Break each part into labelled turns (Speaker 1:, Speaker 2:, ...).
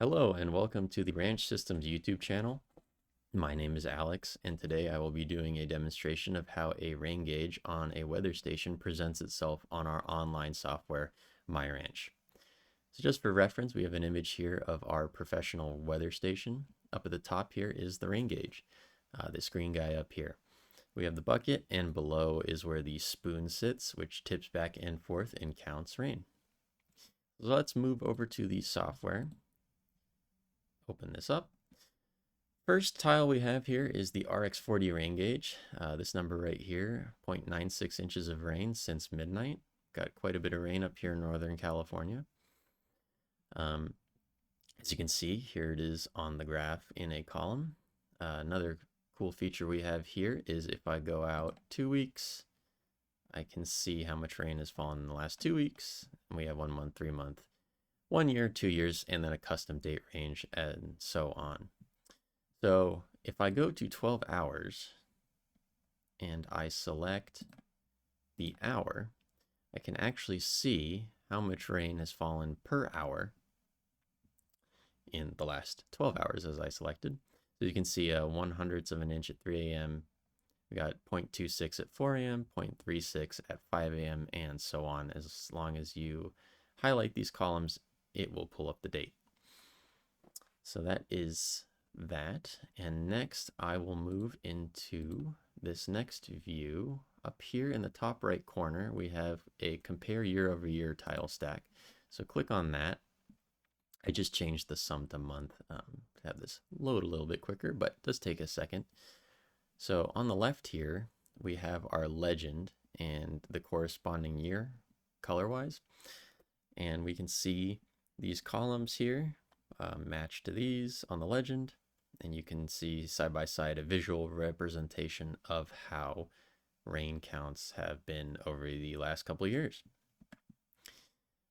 Speaker 1: Hello and welcome to the Ranch Systems YouTube channel. My name is Alex, and today I will be doing a demonstration of how a rain gauge on a weather station presents itself on our online software, MyRanch. So just for reference, we have an image here of our professional weather station. Up at the top here is the rain gauge, this green guy up here. We have the bucket, and below is where the spoon sits, which tips back and forth and counts rain. So let's move over to the software. Open this up. First tile we have here is the RX40 rain gauge. This number right here, 0.96 inches of rain since midnight. Got quite a bit of rain up here in Northern California. As you can see, here it is on the graph in a column. Another cool feature we have here is if I go out 2 weeks, I can see how much rain has fallen in the last 2 weeks. And we have 1 month, 3 month, 1 year, 2 years, and then a custom date range, and so on. So if I go to 12 hours and I select the hour, I can actually see how much rain has fallen per hour in the last 12 hours as I selected. So you can see 1/100th of an inch at 3 a.m. We got 0.26 at 4 a.m., 0.36 at 5 a.m., and so on. As long as you highlight these columns, it will pull up the date. So that is that. And next I will move into this next view. Up here in the top right corner, we have a compare year over year tile stack. So click on that. I just changed the sum to month to have this load a little bit quicker, but it does take a second. So on the left here, we have our legend and the corresponding year color-wise. And we can see these columns here match to these on the legend, and you can see side by side a visual representation of how rain counts have been over the last couple of years.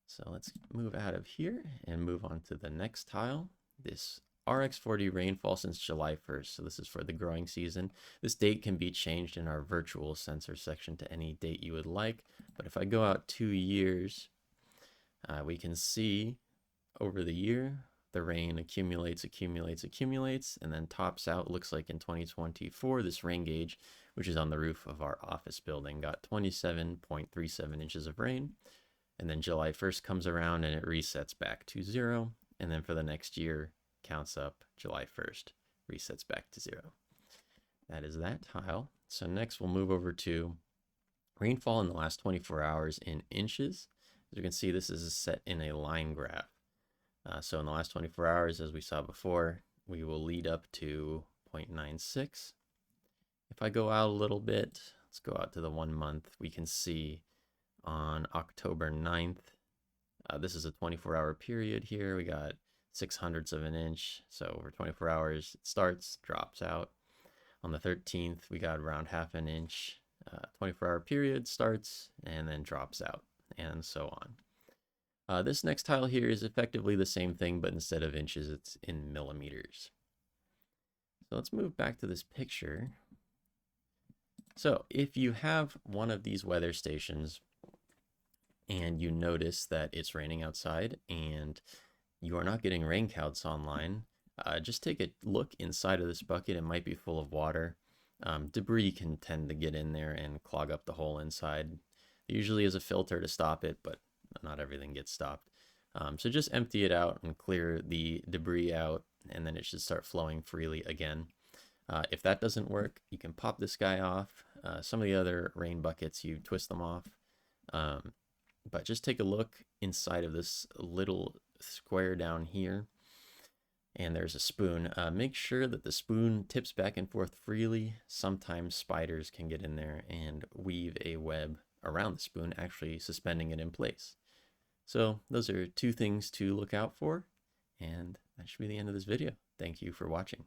Speaker 1: So let's move out of here and move on to the next tile. This RX40 rainfall since July 1st. So this is for the growing season. This date can be changed in our virtual sensor section to any date you would like. But if I go out 2 years, we can see over the year, the rain accumulates, and then tops out. Looks like in 2024, this rain gauge, which is on the roof of our office building, got 27.37 inches of rain. And then July 1st comes around and it resets back to 0. And then for the next year, counts up July 1st, resets back to 0. That is that tile. So next we'll move over to rainfall in the last 24 hours in inches. As you can see, this is set in a line graph. So in the last 24 hours, as we saw before, we will lead up to 0.96. If I go out a little bit, let's go out to the 1 month, we can see on October 9th, this is a 24-hour period here. We got 0.06 of an inch. So over 24 hours, it starts, drops out. On the 13th, we got around 0.5 inch. 24-hour period starts and then drops out, and so on. This next tile here is effectively the same thing, but instead of inches, it's in millimeters. So let's move back to this picture. So if you have one of these weather stations and you notice that it's raining outside and you are not getting rain counts online, just take a look inside of this bucket. It might be full of water. Debris can tend to get in there and clog up the hole inside. There usually is a filter to stop it, but not everything gets stopped. So just empty it out and clear the debris out, and then it should start flowing freely again. If that doesn't work, you can pop this guy off. Some of the other rain buckets, you twist them off. But just take a look inside of this little square down here, and there's a spoon. Make sure that the spoon tips back and forth freely. Sometimes spiders can get in there and weave a web around the spoon, actually suspending it in place. So those are 2 things to look out for, and that should be the end of this video. Thank you for watching.